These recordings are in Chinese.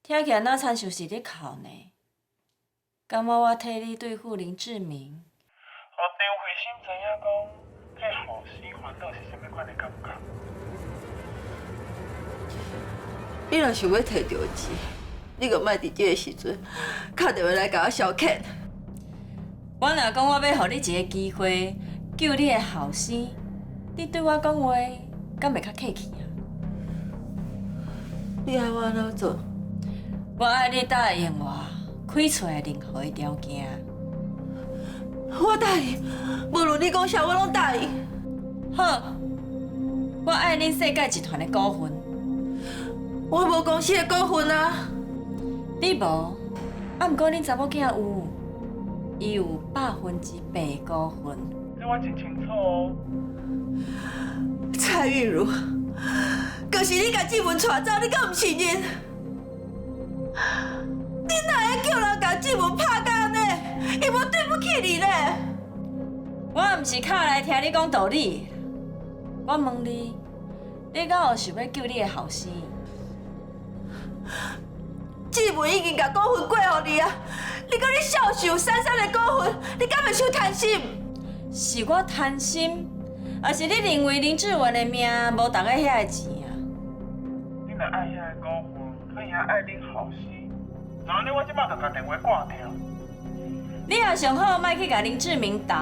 听起来哪参像是咧哭呢？感觉我替你对付林志明。互张慧心知影讲，这后生烦恼是啥物款的感觉？你若想要摕到钱，你个莫伫这个时阵敲电话来甲我消遣。我若讲我要互你一个机会救你的后生，你对我讲话敢袂较客气啊？你爱我安怎做？我爱你答应我，开出来任何的条件。我答应，无论你讲啥，我拢答应。好，我爱恁世界集团的股份。我无公司的股份啊。你无，啊，毋过恁查某囝有，伊有8%股份。这我真清楚哦。蔡玉茹，就是你甲志文带走，你敢毋承认？你哪会叫人甲志文拍到安尼？伊无对不起你呢？我毋是敲来听你讲道理，我问你，你敢有想要救你的后生？志文已经甲股份过互你啊！你讲你孝顺珊珊的股份，你敢袂伤贪心？是我贪心，还是你认为林志文的命无大家遐个钱啊？你若爱遐个股份，可以爱恁后生，然后呢，我即马就甲电话挂掉。你也上好莫去甲林志明斗，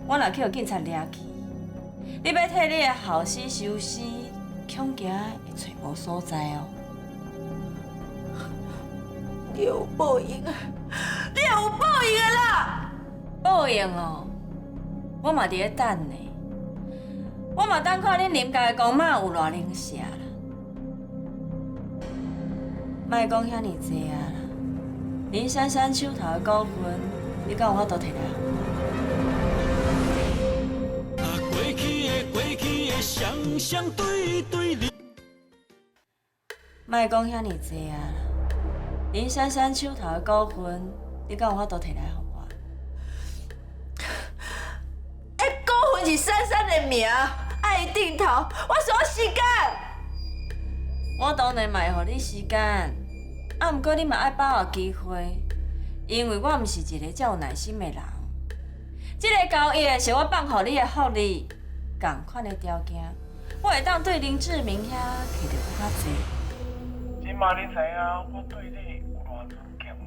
我若去互警察抓去。你要替你的后生收尸，恐惊会找无所在哦。你有报应啊！你有报应的啦！报应哦，我嘛伫咧等呢。我嘛等看恁林家的公妈有偌灵舍啦。莫讲遐尼济啊啦，林珊珊手头的股份，你敢有法度摕来互我？过去的双双对对你。莫讲遐尼济啊啦，林珊珊手头的股份，你敢有法度摕来互我？股份是珊珊的名，爱定头，我需要时间。我当然嘛会互你时间，啊，毋过你嘛爱把握机会，因为我毋是一个遮有耐心的人。这个交易是我放互你的福利，同款的条件，我会当对林志明遐摕到更较济。即马你知影我对你有偌尊敬无？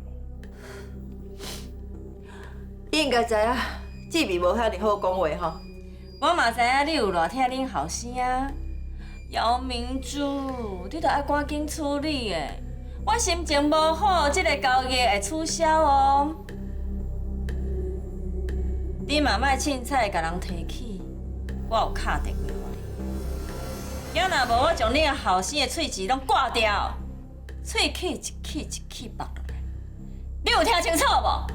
你应该知影，志明无遐尼好讲话吼。我嘛知影你有偌疼恁后生啊，姚明珠，你着爱赶紧处理的。我心情无好，这个交易会取消哦。你嘛莫凊彩甲人提起，我有敲电话互你。要若无，我将你的后生的喙齿拢挂掉，喙齿一齿一齿拔落来。你有听清楚无？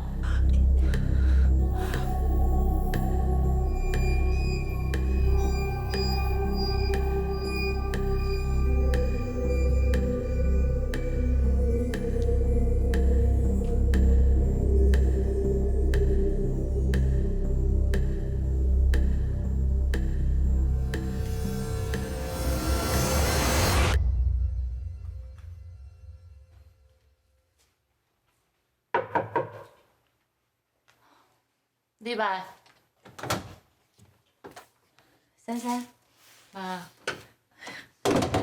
李白，珊珊，妈，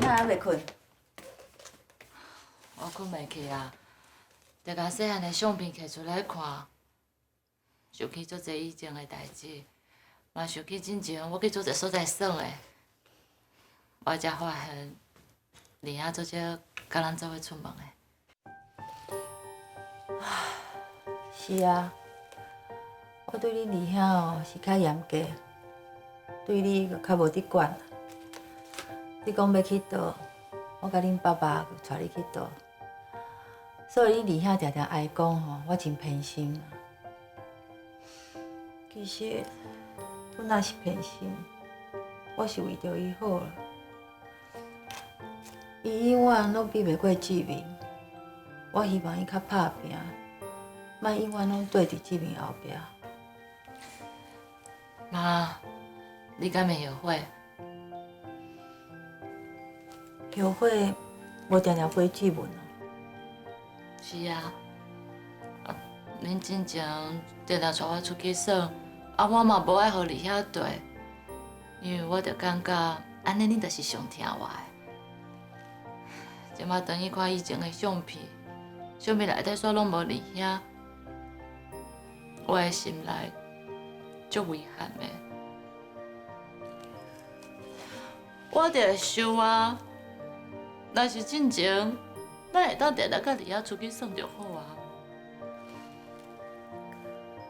哪还袂困？我困袂去啊，就甲细汉的相片摕出来看，想起足侪以前的代志，嘛想起之前我去足侪所在耍的，我才发现，李兄做这甲咱做伙出门的。是啊，我对恁二兄哦是较严格，对你就较无得管。你讲要去倒，我甲恁爸爸就带你去倒。所以恁二兄常常爱讲吼，我真偏心啊。其实我哪是偏心，我是为着伊好啦。伊永远拢比袂过志明，我希望伊较拍拼。莫永远拢对伫志明后壁。妈，你敢会后悔？后悔无常常回志文啊。是啊，恁真正定定带我出去耍，我嘛无爱互你遐对，因为我着感觉安尼恁就是上听我的。即马等伊看以前的相片内底煞拢无你遐，我的心内足遗憾的。我着会想啊，若是进前，咱会当定定甲你遐出去耍就好啊。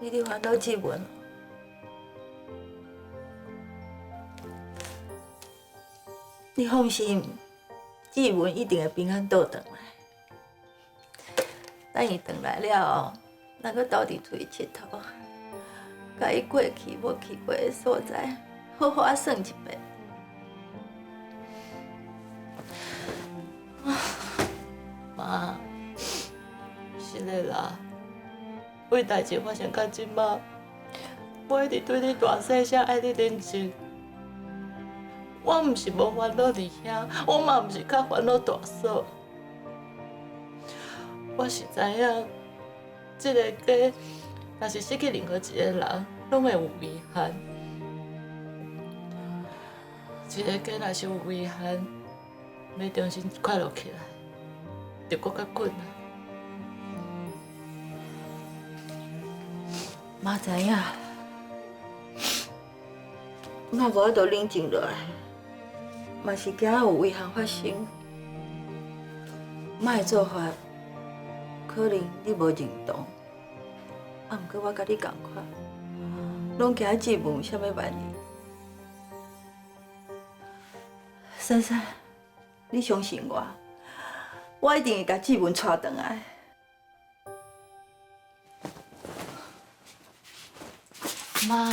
你伫烦恼志文，你放心，志文一定会平安倒转来。等伊转来了后，咱搁斗阵出去佚佗，甲伊过去无去过的所在，好好啊算一遍。妈，是的啦。为代志发生到即马，我一直对你大细声爱你认真。我毋是无烦恼伫遐，我嘛毋是较烦恼大嫂。我是知影，这个家若是失去任何一个人，拢会有遗憾。一个家若是有遗憾，要重新快乐起来，就搁较困难。妈知影，我无法度冷静落来，嘛是惊有遗憾发生。妈的做法，可能你无认同，毋过我甲你同款，拢惊志文有啥物万一。珊珊，你相信我，我一定会甲志文带转来。妈，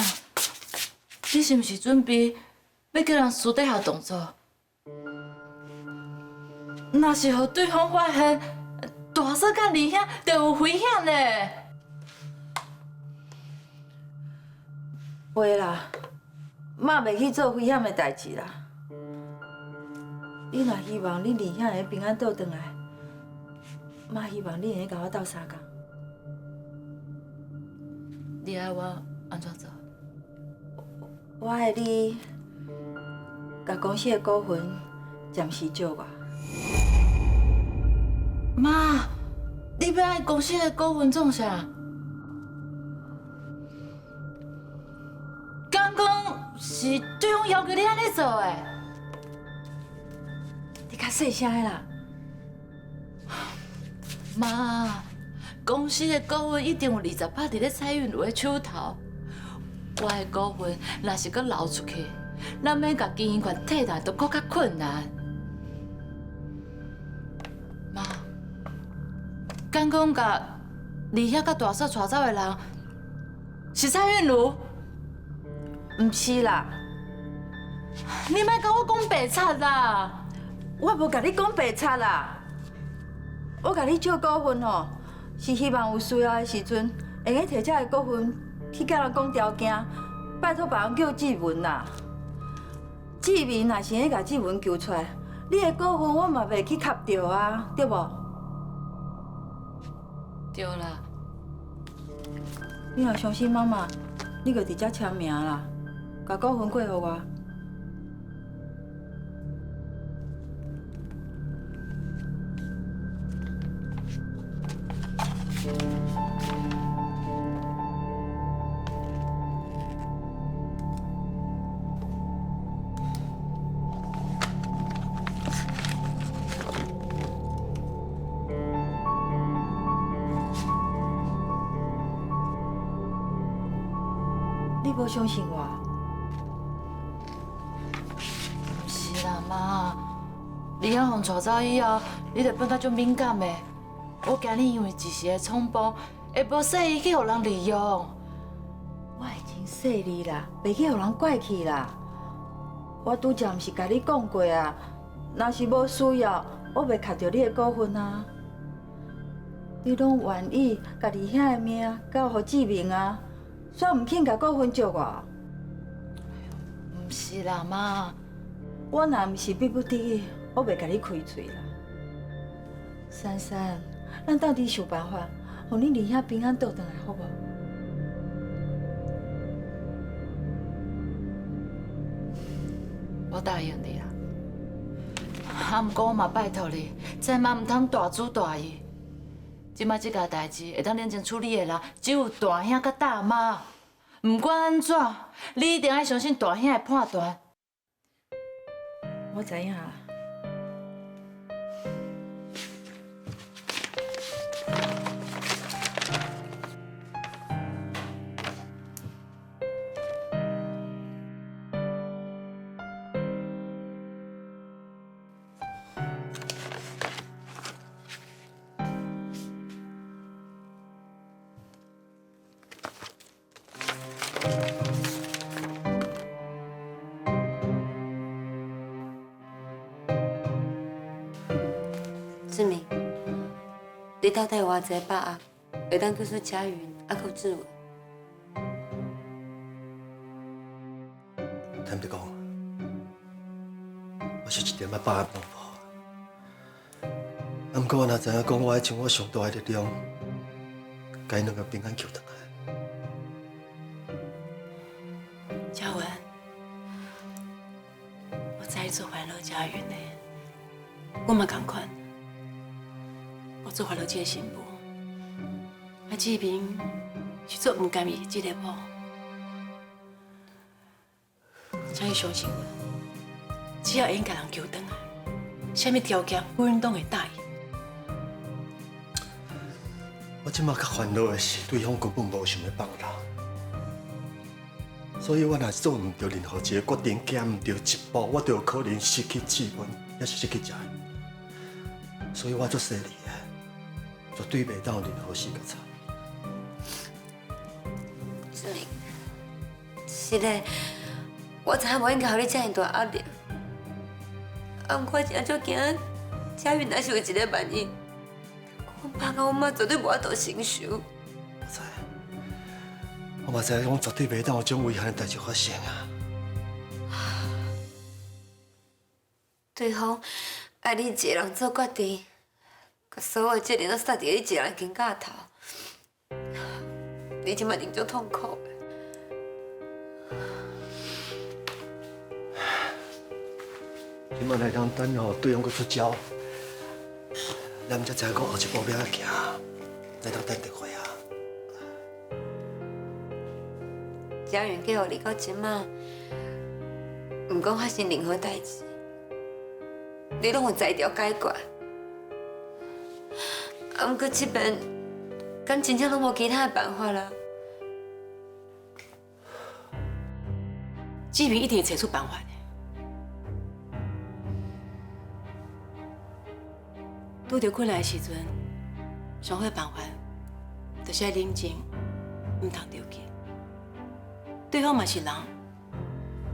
你是毋是准备要叫人私底下动作？若是互对方发现，大嫂甲二兄就有危险呢。袂啦，妈袂去做危险的代志啦。你若希望恁二兄会平安倒转来，妈希望你会甲我斗相共。你爱我安怎做？我爱你，甲公司的股份暂时借我。妈，你要爱公司的股份做啥？刚讲是对方要求你安尼做的。你较细声的啦。妈，公司的股份一定有20%伫咧蔡韵如的手头。我的股份若是搁流出去，咱免甲经营权替代，就搁较困难。妈，刚讲甲二兄甲大嫂带走的人是蔡韵如，毋是啦，你莫甲我讲白贼啦！我无甲你讲白贼啦。我甲你借股份吼，是希望有需要的时阵，会用摕这个股份去甲人讲条件，拜托别人救志文啦。志明若是会甲志文救出来，你的股份我嘛袂去卡着啊，对无？对啦，你若相信妈妈，你就直接签名啦，甲股份过互我。你无相信我？毋是啦，妈，你向互带走以后，你就变到足敏感的。我惊你因为一时的冲动，会无细意去互人利用。我已经说你啦，袂去互人怪去啦。我拄则毋是甲你讲过啊，若是无需要，我袂卡着你的股份啊。你拢愿意甲二兄的命交互志明啊，煞毋肯甲股份借我。毋是啦，妈，我若毋是逼不得已，我袂甲你开喙啦。珊珊，咱斗阵想办法，互恁离遐平安倒转来，好无？我答应你啦。啊，毋过我嘛拜托你，千万毋通大主大意。即摆即件代志会当认真处理的人，只有大兄甲大妈。毋管安怎，你一定要相信大兄的判断。我知影啦。志明，你到底有偌济把握会当救出佳云，还有志文？坦白讲，我是一点仔把握都无。啊，不过我若知影讲，我爱将我上大的力量，甲因两个平安救回来。佳文，我知你做烦恼佳云的，我嘛同款。我做烦恼这个媳妇，啊，志明是做唔甘意这个某，请你相信我，只要因甲人救回来，什么条件阮拢会答应。我即马较烦恼的是，对方根本无想要放人，所以我若做唔到任何一个决定，行唔到一步，我就有可能失去志文，也是失去家人。所以我做犀利的，绝对袂当有任何事个差。志明，是嘞，我知影无应该互你遮尔大压力，啊，不过我真足惊，佳云若是有一个万一，我爸甲我妈绝对无法度承受。我知，我嘛知影，讲绝对袂当有种危险的代志发生啊！对方爱你一个人做决定，甲所有责任都撒伫你一个人肩胛头，你即马一定足痛苦的。今晚来当等候对方佫出招，咱才知影讲后一步要安怎行，来当等电话啊！佳云叫你到即马，毋讲发生任何代志，你拢有在条解决。啊，毋过这边，敢真正拢无其他的办法啦。志明一定会找出办法的。拄着困难的时阵，上好的办法就是要冷静，唔通着急。对方嘛是人，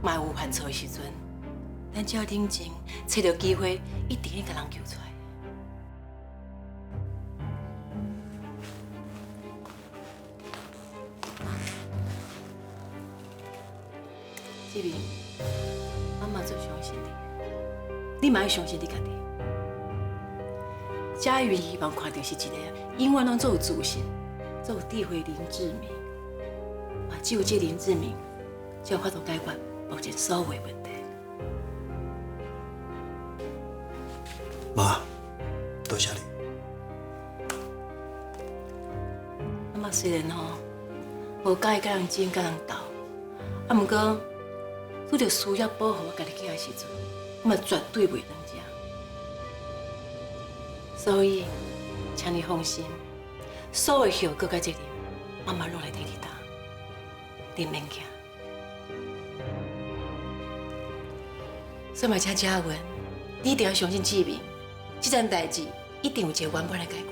嘛有犯错的时阵，咱只要冷静，找到机会，一定会甲人救出来。志明，妈妈最相信你，你嘛要相信你家己。佳云希望看到是一个永远拢做有自信、做有智慧林志明，嘛只有这林志明，才有法度解决目前所有的问题。妈，多谢你。妈妈虽然无介意甲人争、甲人斗，啊，毋过拄着需要保护我家己囝的时阵，我嘛绝对袂当这。所以，请你放心，所有后果甲责任，妈妈拢来替你担，你免惊。所以嘛，请嘉文，你一定要相信志明，这件代志一定有一个圆满的解决。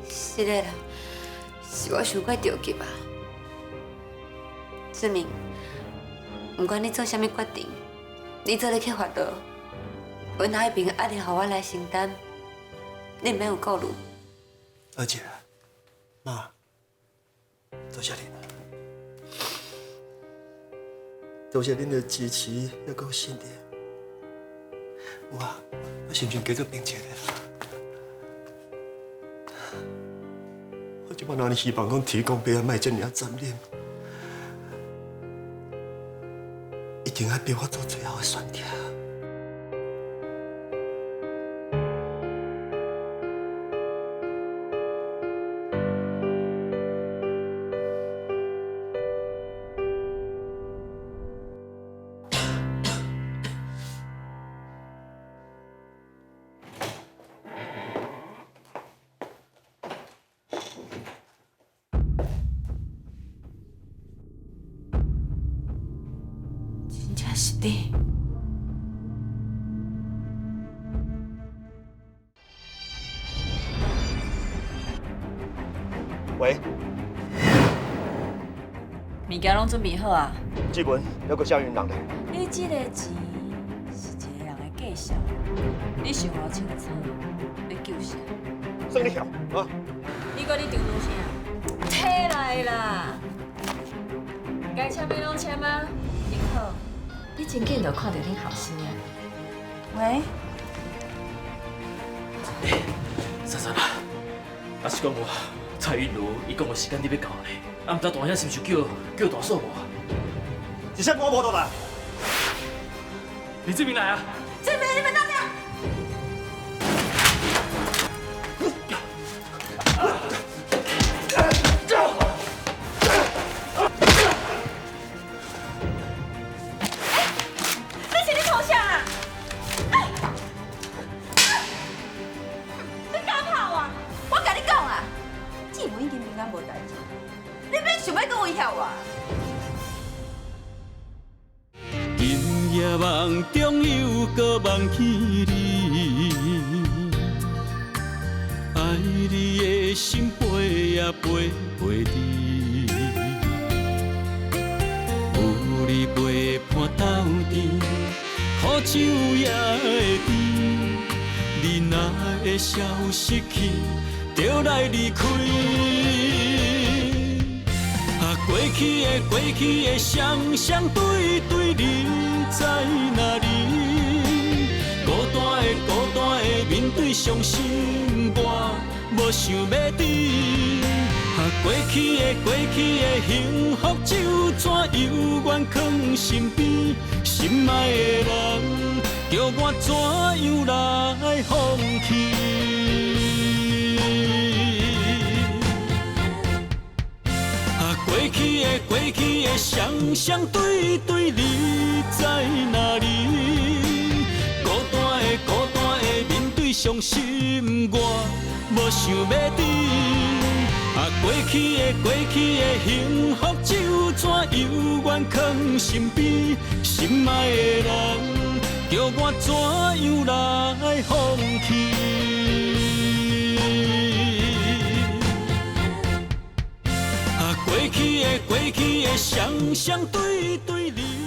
是的啦，是我想过着急啊。志明，不管你做啥物决定，你做咧去法度。阮那边压力，互我来承担，你免有顾虑。而且，妈，多谢你了，多谢恁的支持，也够信任。我心情继续平静的啦。我哪里希望讲提供别人卖这尔残忍，一定要逼我做最后的选择。真正是你。喂，物件拢准备好啊？志文，还阁叫云人咧。你这个钱是一个人的计数，你想好清楚，要救谁？算你晓啊！你讲你张做啥？摕来啦！该签的拢签啊，真好。你真紧就看到恁后生啊？喂，珊珊啊，啊是讲我蔡云如，伊讲的时间你要到咧，啊，毋知大兄是毋是叫大嫂无？一声我无倒来。李志明来啊！这边你们那边。今夜梦中又搁梦起你，爱你的心飞啊飞飞你，有你陪伴斗阵，苦酒也会甜。你若会消失去，就来离开。过去的双对对，你在哪里？孤单的面对伤心，我无想要知。过去的幸福就怎犹原藏心边？心爱的人，叫我怎样来放弃？过去的双对对，你在哪里？孤单的面对伤心，我无想要知。过去的幸福就怎犹原藏心边？心爱的人，叫我怎样来放弃？过去的双对对，你。